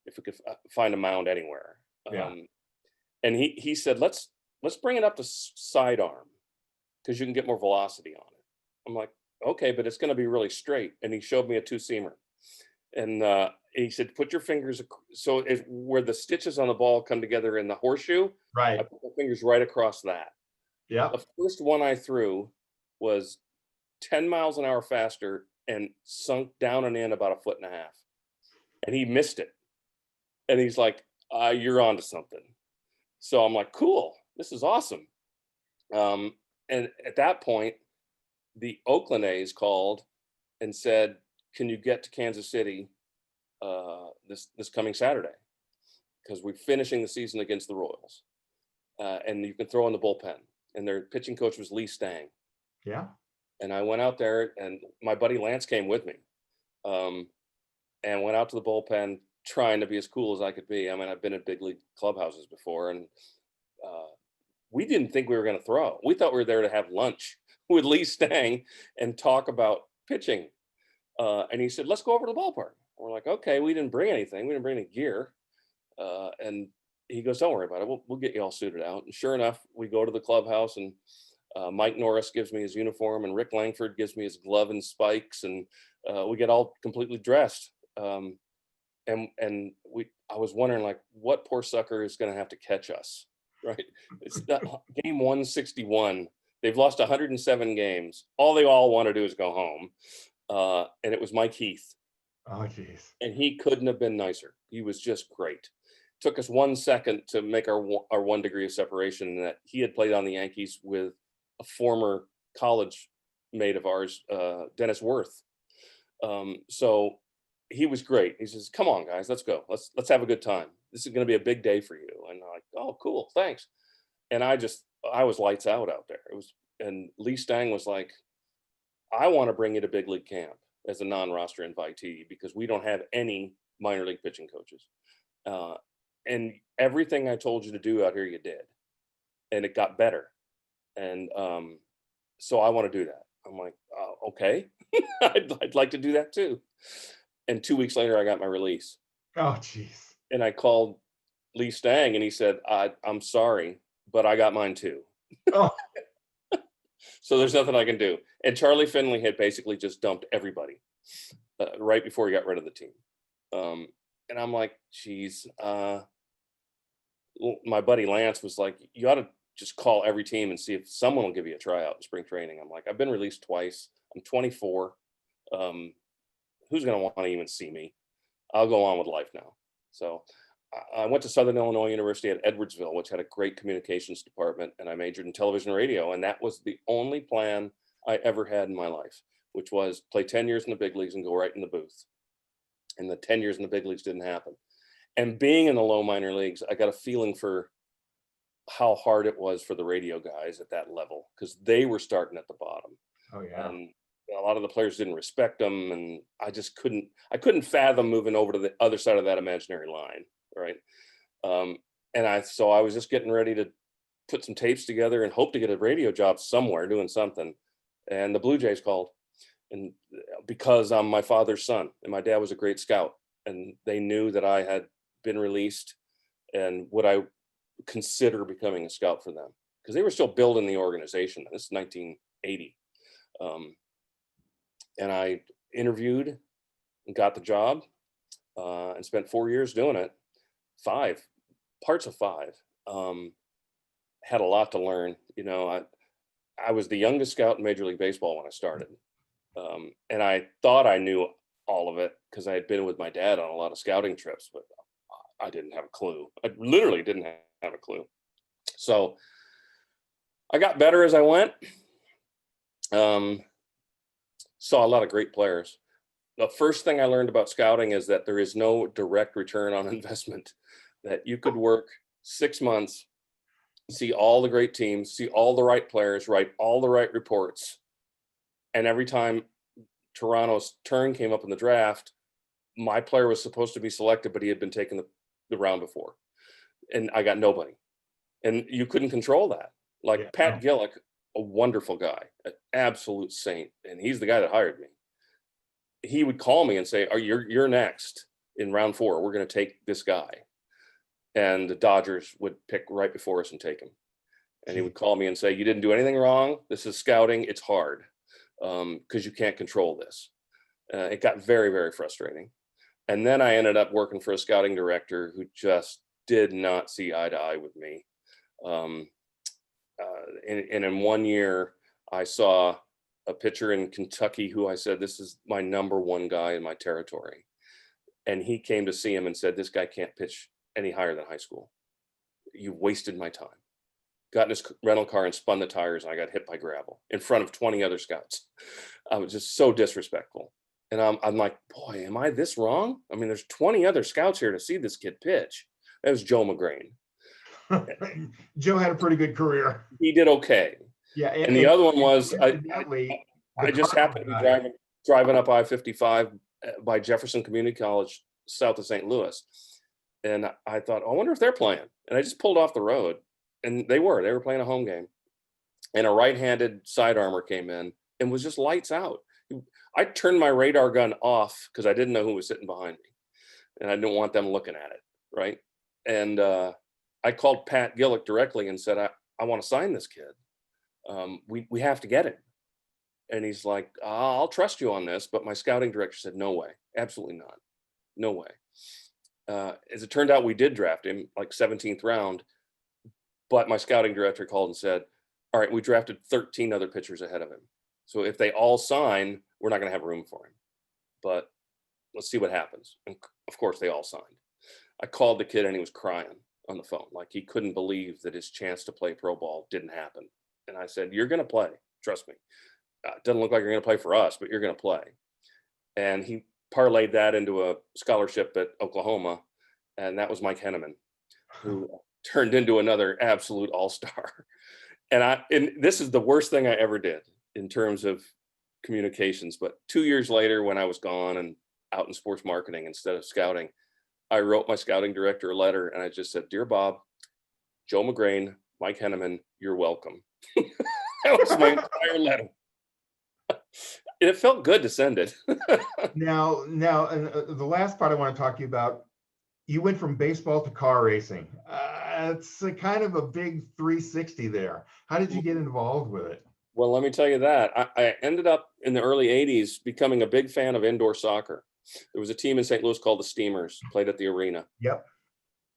if we could find a mound anywhere. Yeah. And he said, let's bring it up to sidearm because you can get more velocity on it. I'm like, okay, but it's going to be really straight. And he showed me a 2-seamer, and he said, put your fingers so where the stitches on the ball come together in the horseshoe. I Right. put my fingers right across that. Yeah. The first one I threw was 10 miles an hour faster and sunk down and in about 1.5 feet. And he missed it. And he's like, "You're onto something." So I'm like, "Cool, this is awesome." And at that point, the Oakland A's called and said, "Can you get to Kansas City this coming Saturday? Because we're finishing the season against the Royals, and you can throw in the bullpen." And their pitching coach was Lee Stang. Yeah. And I went out there, and my buddy Lance came with me, and went out to the bullpen trying to be as cool as I could be. I mean, I've been in big league clubhouses before, and we didn't think we were going to throw. We thought we were there to have lunch with Lee Stang and talk about pitching. And he said, "Let's go over to the ballpark." We're like, "Okay." We didn't bring anything. We didn't bring any gear. And he goes, "Don't worry about it. We'll get you all suited out." And sure enough, we go to the clubhouse, and Mike Norris gives me his uniform, and Rick Langford gives me his glove and spikes, and we get all completely dressed. I was wondering, like, what poor sucker is going to have to catch us, right? It's not, game 161. They've lost 107 games. All they all want to do is go home. And it was Mike Heath, Oh, geez. and he couldn't have been nicer. He was just great. Took us 1 second to make our 1 degree of separation, and that he had played on the Yankees with a former college mate of ours, Dennis Worth. So he was great. He says, "Come on, guys, let's go. Let's have a good time. This is going to be a big day for you." And I'm like, "Oh, cool, thanks." And I was lights out there. And Lee Stang was like, "I want to bring you to big league camp as a non-roster invitee because we don't have any minor league pitching coaches. And everything I told you to do out here, you did, and it got better. And so I want to do that." I'm like, "Okay, I'd like to do that too." And 2 weeks later, I got my release, Oh, geez. and I called Lee Stang, and he said, "I'm sorry, but I got mine too. Oh, So there's nothing I can do." And Charlie Finley had basically just dumped everybody right before he got rid of the team. And I'm like, "Geez." My buddy Lance was like, "You ought to just call every team and see if someone will give you a tryout in spring training." I'm like, "I've been released twice. I'm 24. Who's going to want to even see me? I'll go on with life now." So I went to Southern Illinois University at Edwardsville, which had a great communications department, and I majored in television and radio. And that was the only plan I ever had in my life, which was play 10 years in the big leagues and go right in the booth. And the 10 years in the big leagues didn't happen. And being in the low minor leagues, I got a feeling for how hard it was for the radio guys at that level, because they were starting at the bottom. Oh yeah. And a lot of the players didn't respect them, and I couldn't fathom moving over to the other side of that imaginary line, right? So I was just getting ready to put some tapes together and hope to get a radio job somewhere doing something. And the Blue Jays called, and because I'm my father's son, and my dad was a great scout, and they knew that I had been released and would I consider becoming a scout for them, because they were still building the organization. This is 1980. And I interviewed and got the job, and spent 4 years doing it. 5 parts of 5. Had a lot to learn. I was the youngest scout in Major League Baseball when I started. And I thought I knew all of it because I had been with my dad on a lot of scouting trips, but I didn't have a clue. I literally didn't have a clue. So I got better as I went. Saw a lot of great players. The first thing I learned about scouting is that there is no direct return on investment, that you could work 6 months, see all the great teams, see all the right players, write all the right reports. And every time Toronto's turn came up in the draft, my player was supposed to be selected, but he had been taken the round before. And I got nobody. And you couldn't control that. Like, Yeah. Pat Gillick, a wonderful guy, an absolute saint. And he's the guy that hired me. He would call me and say, you're next in round 4. We're going to take this guy. And the Dodgers would pick right before us and take him. And he would call me and say, you didn't do anything wrong. This is scouting. It's hard because you can't control this. It got very, very frustrating. And then I ended up working for a scouting director who just did not see eye to eye with me. And in 1 year, I saw a pitcher in Kentucky who I said, this is my number 1 guy in my territory. And he came to see him and said, this guy can't pitch any higher than high school. You wasted my time. Got in his rental car and spun the tires, and I got hit by gravel in front of 20 other scouts. I was just so disrespectful. And I'm like, boy, am I this wrong? I mean, there's 20 other scouts here to see this kid pitch. That was Joe McGrain. Joe had a pretty good career. He did okay. Yeah. And the other one was, I just happened to be driving up I-55 by Jefferson Community College, south of St. Louis. And I thought, I wonder if they're playing. And I just pulled off the road. And they were playing a home game. And a right-handed side armor came in and was just lights out. I turned my radar gun off because I didn't know who was sitting behind me. And I didn't want them looking at it, right? And I called Pat Gillick directly and said, I want to sign this kid. We have to get him. And he's like, I'll trust you on this. But my scouting director said, no way, absolutely not. No way. As it turned out, we did draft him, like 17th round. But my scouting director called and said, all right, we drafted 13 other pitchers ahead of him. So if they all sign, we're not going to have room for him. But let's see what happens. And of course, they all signed. I called the kid and he was crying on the phone. Like, he couldn't believe that his chance to play pro ball didn't happen. And I said, you're going to play. Trust me. It doesn't look like you're going to play for us, but you're going to play. And he parlayed that into a scholarship at Oklahoma. And that was Mike Henneman, who turned into another absolute all-star. And this is the worst thing I ever did in terms of communications. But 2 years later, when I was gone and out in sports marketing instead of scouting, I wrote my scouting director a letter and I just said, dear Bob, Joe McGrain, Mike Henneman, you're welcome. That was my entire letter. It felt good to send it. Now, and the last part I want to talk to you about, you went from baseball to car racing. It's a kind of a big 360 there. How did you get involved with it? Well, let me tell you that. I ended up in the early 80s becoming a big fan of indoor soccer. There was a team in St. Louis called the Steamers, played at the arena. Yep.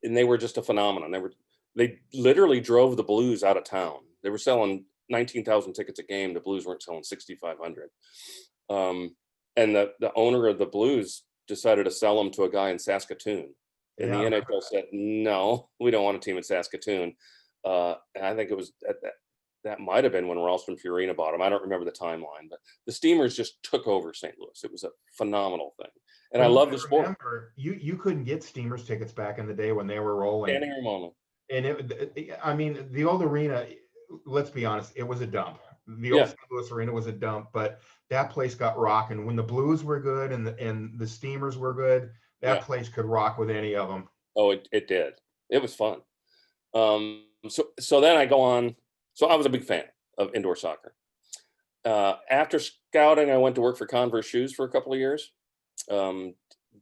And they were just a phenomenon. They literally drove the Blues out of town. They were selling 19,000 tickets a game. The Blues weren't selling 6,500. And the owner of the Blues decided to sell them to a guy in Saskatoon. And Yeah, the I remember NHL said, no, we don't want a team in Saskatoon. And I think it was that might have been when Ralston Purina bought them. I don't remember the timeline, but the Steamers just took over St. Louis. It was a phenomenal thing. And I Well, you love got the to sport. remember, you couldn't get Steamers tickets back in the day when they were rolling. Standing room only. And I mean, the old arena, let's be honest, it was a dump. The old Yeah. St. Louis arena was a dump, but that place got rocking. When the Blues were good and the Steamers were good, that Yeah. place could rock with any of them. Oh, it did. It was fun. So then I go on. So I was a big fan of indoor soccer. After scouting, I went to work for Converse Shoes for a couple of years,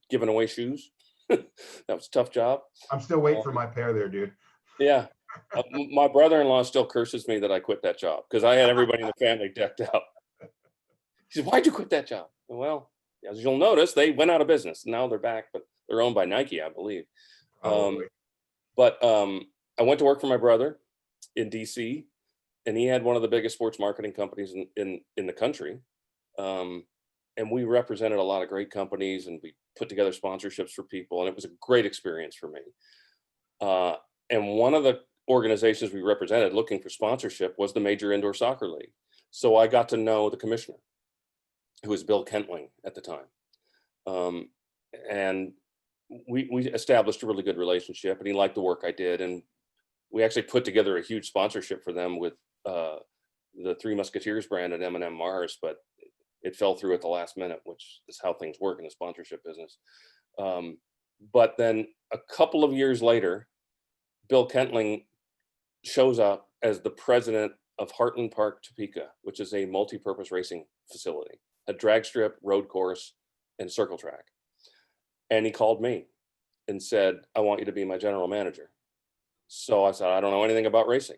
giving away shoes. That was a tough job. I'm still waiting for my pair there, dude. Yeah. My brother-in-law still curses me that I quit that job because I had everybody in the family decked out. He said, "Why'd you quit that job?" Well, as you'll notice, they went out of business. Now they're back, but they're owned by Nike, I believe. Probably. But I went to work for my brother in DC, and he had one of the biggest sports marketing companies in the country. And we represented a lot of great companies, and we put together sponsorships for people, and it was a great experience for me. And one of the organizations we represented looking for sponsorship was the Major Indoor Soccer League. So I got to know the commissioner, who was Bill Kentling at the time. And we established a really good relationship, and he liked the work I did. And we actually put together a huge sponsorship for them with the Three Musketeers brand at M&M Mars, but it fell through at the last minute, which is how things work in the sponsorship business. But then a couple of years later, Bill Kentling shows up as the president of Heartland Park, Topeka, which is a multi-purpose racing facility, a drag strip, road course, and circle track. And he called me and said, "I want you to be my general manager." So I said, "I don't know anything about racing."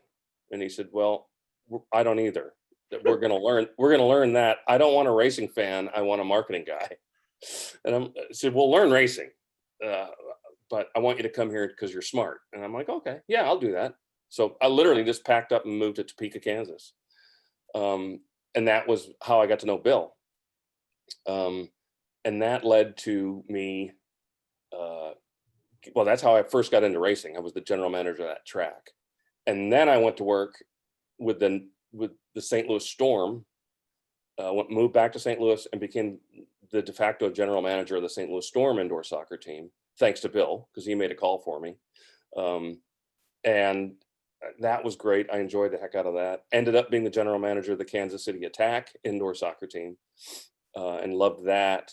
And he said, "Well, I don't either. We're going to learn that. I don't want a racing fan. I want a marketing guy." And I said, "We'll learn racing. But I want you to come here because you're smart." And I'm like, "Okay, yeah, I'll do that." So I literally just packed up and moved to Topeka, Kansas. And that was how I got to know Bill. And that led to me, well, that's how I first got into racing. I was the general manager of that track. And then I went to work with the St. Louis Storm, moved back to St. Louis and became the de facto general manager of the St. Louis Storm indoor soccer team, thanks to Bill, because he made a call for me. And that was great. I enjoyed the heck out of that. Ended up being the general manager of the Kansas City Attack indoor soccer team, and loved that.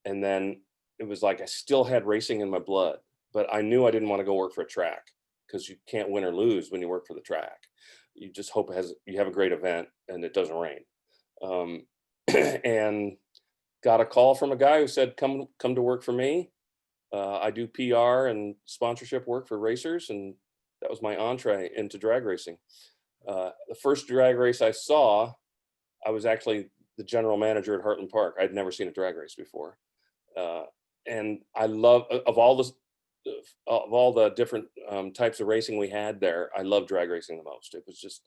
And then it was like I still had racing in my blood, but I knew I didn't want to go work for a track, because you can't win or lose when you work for the track. You just hope you have a great event and it doesn't rain. And got a call from a guy who said, come to work for me. I do PR and sponsorship work for racers, and that was my entree into drag racing. The first drag race I saw, I was actually the general manager at Heartland Park. I'd never seen a drag race before. And I love, of all the different types of racing we had there, I love drag racing the most. It was just,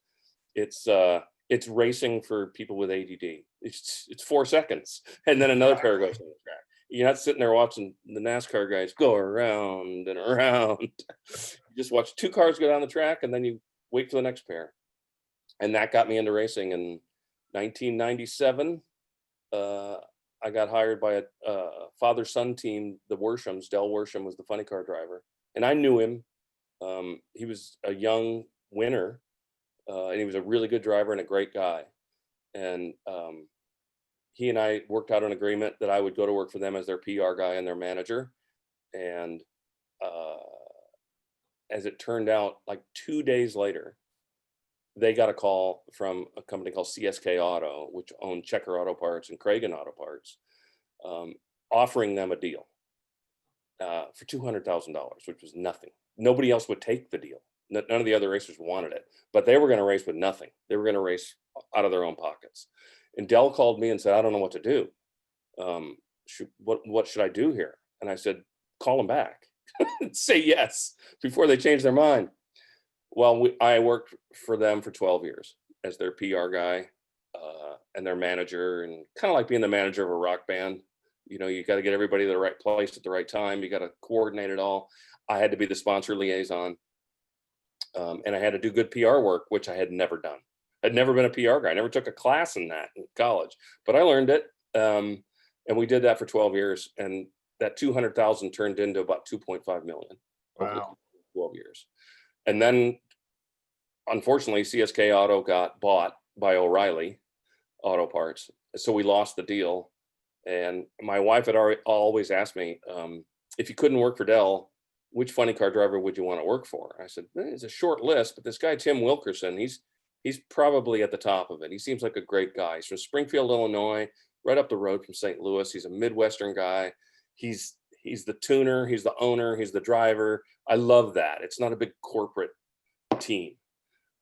it's racing for people with ADD. It's 4 seconds, and then another pair goes on the track. You're not sitting there watching the NASCAR guys go around and around. You just watch 2 cars go down the track, and then you wait for the next pair. And that got me into racing in 1997. I got hired by a father-son team, the Worshams. Del Worsham was the funny car driver, and I knew him. He was a young winner, and he was a really good driver and a great guy. And he and I worked out an agreement that I would go to work for them as their PR guy and their manager. And as it turned out, like 2 days later, they got a call from a company called CSK Auto, which owned Checker Auto Parts and Cragen Auto Parts, offering them a deal for $200,000, which was nothing. Nobody else would take the deal. None of the other racers wanted it, but they were going to race with nothing. They were going to race out of their own pockets. And Dell called me and said, "I don't know what to do. What should I do here?" And I said, "Call them back." Say yes before they change their mind. Well, I worked for them for 12 years as their PR guy and their manager, and kind of like being the manager of a rock band. You got to get everybody to the right place at the right time. You got to coordinate it all. I had to be the sponsor liaison. And I had to do good PR work, which I had never done. I'd never been a PR guy. I never took a class in that in college, but I learned it. And we did that for 12 years. And that 200,000 turned into about 2.5 million over the Wow. 12 years. And then unfortunately, CSK Auto got bought by O'Reilly Auto Parts. So we lost the deal. And my wife had always asked me, if you couldn't work for Dell, which funny car driver would you want to work for? I said, it's a short list, but this guy, Tim Wilkerson, he's probably at the top of it. He seems like a great guy. He's from Springfield, Illinois, right up the road from St. Louis. He's a Midwestern guy. He's the tuner, he's the owner, he's the driver. I love that. It's not a big corporate team.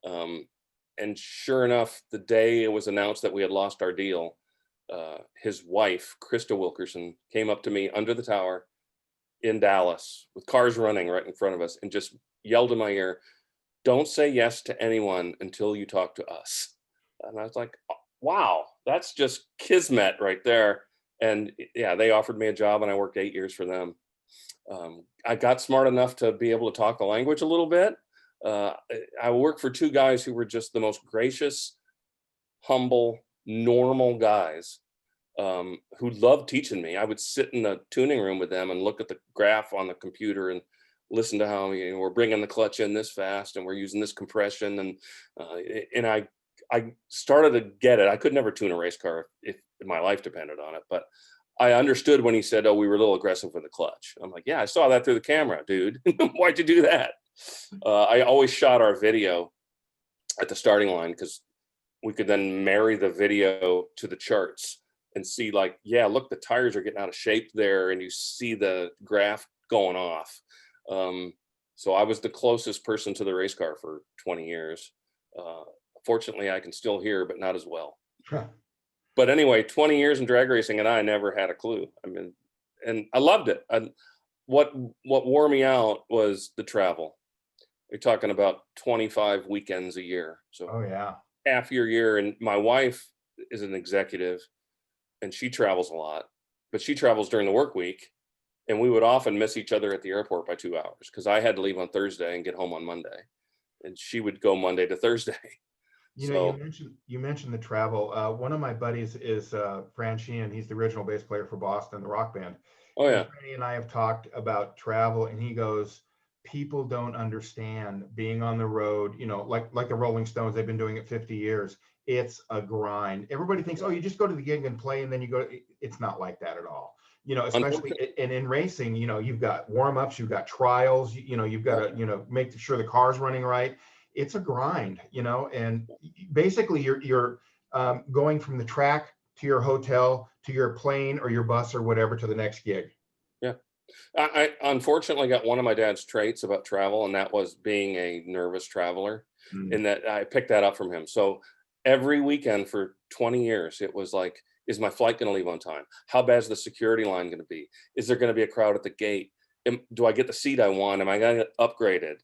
And sure enough, the day it was announced that we had lost our deal, his wife, Krista Wilkerson, came up to me under the tower in Dallas with cars running right in front of us and just yelled in my ear, "Don't say yes to anyone until you talk to us." And I was like, wow, that's just kismet right there. And yeah, they offered me a job and I worked 8 years for them. I got smart enough to be able to talk the language a little bit. I worked for two guys who were just the most gracious, humble, normal guys, who loved teaching me. I would sit in the tuning room with them and look at the graph on the computer and listen to how we're bringing the clutch in this fast and we're using this compression. And I started to get it. I could never tune a race car if my life depended on it, but I understood when he said, "Oh, we were a little aggressive with the clutch." I'm like, "Yeah, I saw that through the camera, dude. Why'd you do that?" I always shot our video at the starting line because we could then marry the video to the charts and see, like, yeah, look, the tires are getting out of shape there, and you see the graph going off. So I was the closest person to the race car for 20 years. Fortunately, I can still hear, but not as well. But anyway, 20 years in drag racing, and I never had a clue. I mean, and I loved it. What wore me out was the travel. You're talking about 25 weekends a year. So Oh yeah. half your year. And my wife is an executive and she travels a lot, but she travels during the work week. And we would often miss each other at the airport by 2 hours because I had to leave on Thursday and get home on Monday. And she would go Monday to Thursday. You know, you So, mentioned the travel. One of my buddies is Fran Sheehan. He's the original bass player for Boston, the rock band. oh And yeah, Franny and I have talked about travel, and he goes, "People don't understand being on the road. You know, like the Rolling Stones. They've been doing it 50 years. It's a grind. Everybody thinks, oh, you just go to the gig and play, and then you go. It's not like that at all. You know, especially unfortunately, and in racing, you know, you've got warm ups, you've got trials. You know, you've got to make sure the car's running right. It's a grind, you know, and basically you're going from the track to your hotel to your plane or your bus or whatever to the next gig. yeah. I unfortunately got one of my dad's traits about travel, and that was being a nervous traveler. Mm. And that I picked that up from him. So every weekend for 20 years, it was like, is my flight going to leave on time? How bad is the security line going to be? Is there going to be a crowd at the gate? Do I get the seat I want? Am I going to get upgraded?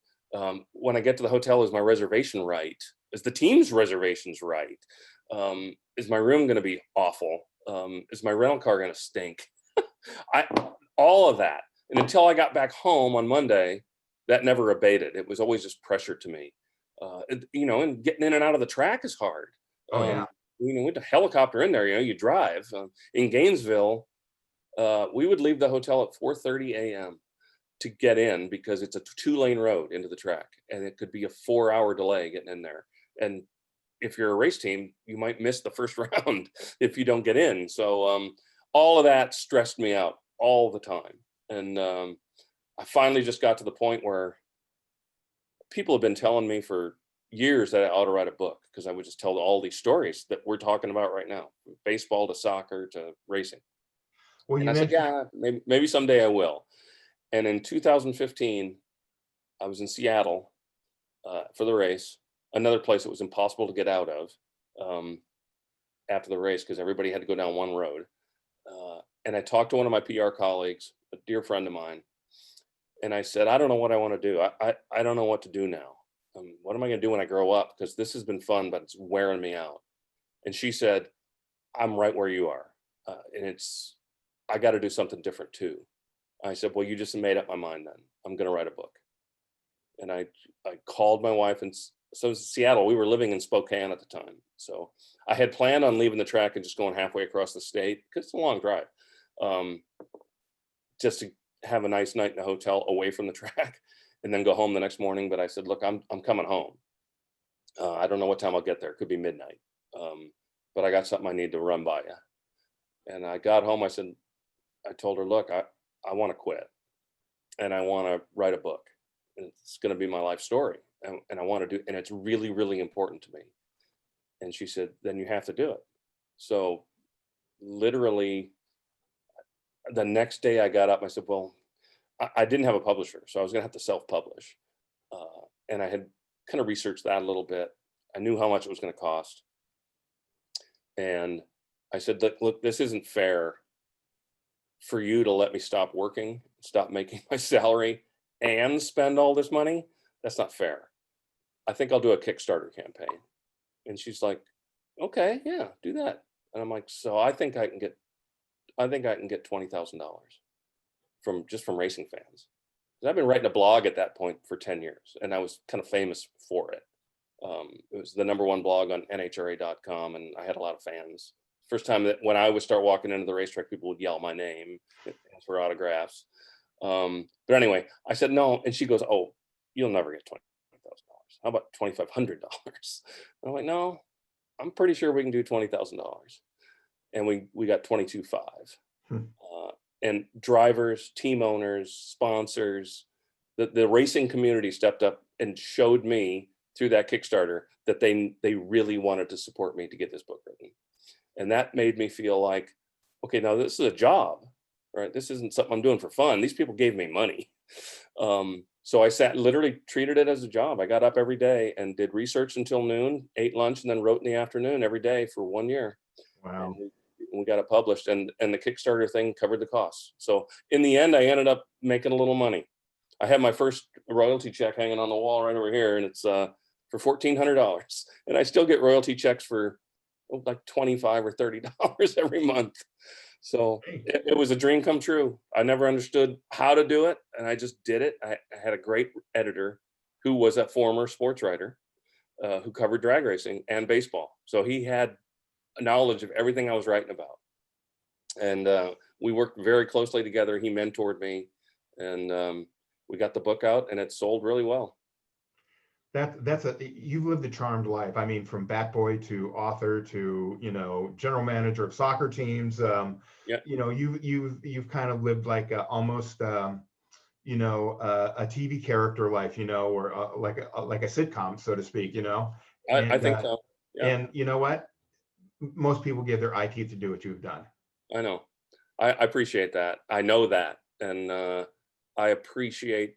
When I get to the hotel, is my reservation right? Is the team's reservations right? Is my room going to be awful? Is my rental car going to stink? I all of that. And until I got back home on Monday, that never abated. It was always just pressure to me. And getting in and out of the track is hard. Oh yeah. With the helicopter in there, you drive. In Gainesville, we would leave the hotel at 4:30 a.m. to get in because it's a 2-lane road into the track, and it could be a 4-hour delay getting in there. And if you're a race team, you might miss the first round if you don't get in. So all of that stressed me out all the time. And I finally just got to the point where people have been telling me for years that I ought to write a book because I would just tell all these stories that we're talking about right now, from baseball to soccer to racing. Well, And you I said, mentioned yeah, maybe someday I will. And in 2015, I was in Seattle for the race, another place that was impossible to get out of after the race because everybody had to go down one road. And I talked to one of my PR colleagues, a dear friend of mine, and I said, I don't know what I want to do. I don't know what to do now. What am I going to do when I grow up? Because this has been fun, but it's wearing me out. And she said, I'm right where you are. And I got to do something different too. I said, well, you just made up my mind then. I'm going to write a book. And I called my wife, and so it was Seattle. We were living in Spokane at the time. So I had planned on leaving the track and just going halfway across the state, because it's a long drive, just to have a nice night in a hotel away from the track and then go home the next morning. But I said, look, I'm coming home. I don't know what time I'll get there. It could be midnight. But I got something I need to run by you. And I got home. I told her, look, I want to quit, and I want to write a book, and it's going to be my life story. And I want to do, and it's really, really important to me. And she said, then you have to do it. So literally the next day I got up, I said, well, I didn't have a publisher, so I was going to have to self-publish. And I had kind of researched that a little bit. I knew how much it was going to cost. And I said, look, this isn't fair for you to let me stop working, stop making my salary, and spend all this money. That's not fair. I think I'll do a Kickstarter campaign. And she's like, okay, yeah, do that. And I'm like, so I think I can get $20,000 from racing fans. 'Cause I've been writing a blog at that point for 10 years, and I was kind of famous for it. It was the #1 blog on nhra.com, and I had a lot of fans. First time that when I would start walking into the racetrack, people would yell my name for autographs. But anyway, I said no, and she goes, oh, you'll never get $20,000. How about $2,500? I'm like, no, I'm pretty sure we can do $20,000. And we got 22.5. And drivers, team owners, sponsors, the racing community stepped up and showed me through that Kickstarter that they really wanted to support me to get this book written. And that made me feel like, okay, now this is a job, right? This isn't something I'm doing for fun. These people gave me money. So I literally treated it as a job. I got up every day and did research until noon, ate lunch, and then wrote in the afternoon every day for 1 year. Wow. And we got it published, and the Kickstarter thing covered the costs. So in the end, I ended up making a little money. I have my first royalty check hanging on the wall right over here, and it's for $1,400. And I still get royalty checks for like $25 or $30 every month. So it was a dream come true. I never understood how to do it, and I just did it. I had a great editor who was a former sports writer who covered drag racing and baseball. So he had knowledge of everything I was writing about. And we worked very closely together. He mentored me, and we got the book out, and it sold really well. You've lived a charmed life. I mean, from bat boy to author to, general manager of soccer teams. Yeah. You've kind of lived like almost a TV character life, or like a sitcom, so to speak, I think so. Yeah. And you know what? Most people give their eye teeth to do what you've done. I know. I appreciate that. I know that. And I appreciate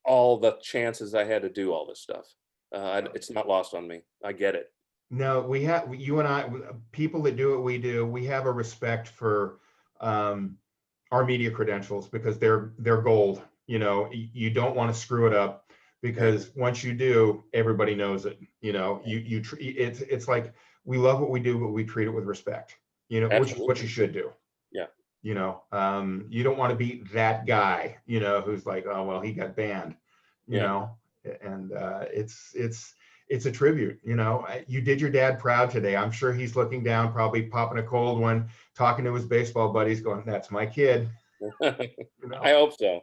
all the chances I had to do all this stuff. It's not lost on me. I get it. No, you and I, people that do what we do, we have a respect for our media credentials, because they're gold. You don't want to screw it up, because once you do, everybody knows it. It's like, we love what we do, but we treat it with respect, which is what you should do. Yeah. You don't want to be that guy, who's like, oh, well, he got banned, and it's a tribute. You did your dad proud today. I'm sure he's looking down, probably popping a cold one, talking to his baseball buddies, going, that's my kid. I hope so.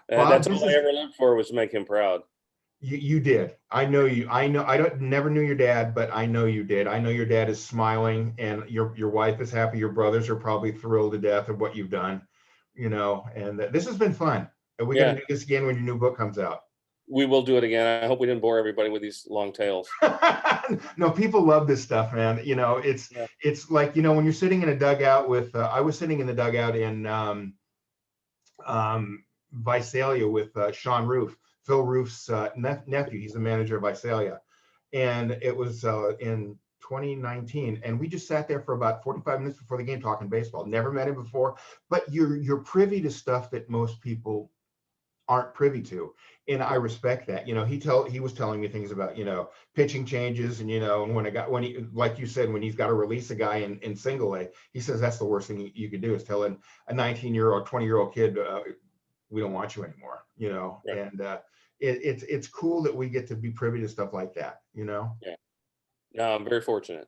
Bob, that's all I ever lived for, was to make him proud. You did. I know you. I never knew your dad, but I know you did. I know your dad is smiling, and your wife is happy. Your brothers are probably thrilled to death of what you've done, and this has been fun. And we're going to do this again when your new book comes out. We will do it again. I hope we didn't bore everybody with these long tales. No, people love this stuff, man. It's like, when you're sitting in a dugout with, I was sitting in the dugout in Visalia with Sean Roof, Phil Roof's nephew. He's the manager of Visalia. And it was in 2019. And we just sat there for about 45 minutes before the game talking baseball. Never met him before, but you're privy to stuff that most people aren't privy to. And I respect that. He was telling me things about, pitching changes, and, and when he, like you said, when he's got to release a guy in single A, he says that's the worst thing you could do, is tell a 19-year-old, 20-year-old kid, we don't want you anymore, Right. and it's cool that we get to be privy to stuff like that. Yeah. No, I'm very fortunate.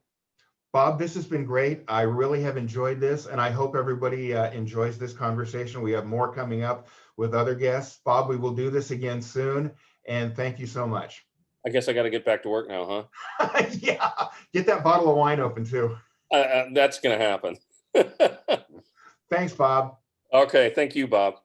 Bob, this has been great. I really have enjoyed this, and I hope everybody enjoys this conversation. We have more coming up with other guests. Bob, we will do this again soon, and thank you so much. I guess I got to get back to work now, huh? Yeah, get that bottle of wine open too. That's going to happen. Thanks, Bob. Okay. Thank you, Bob.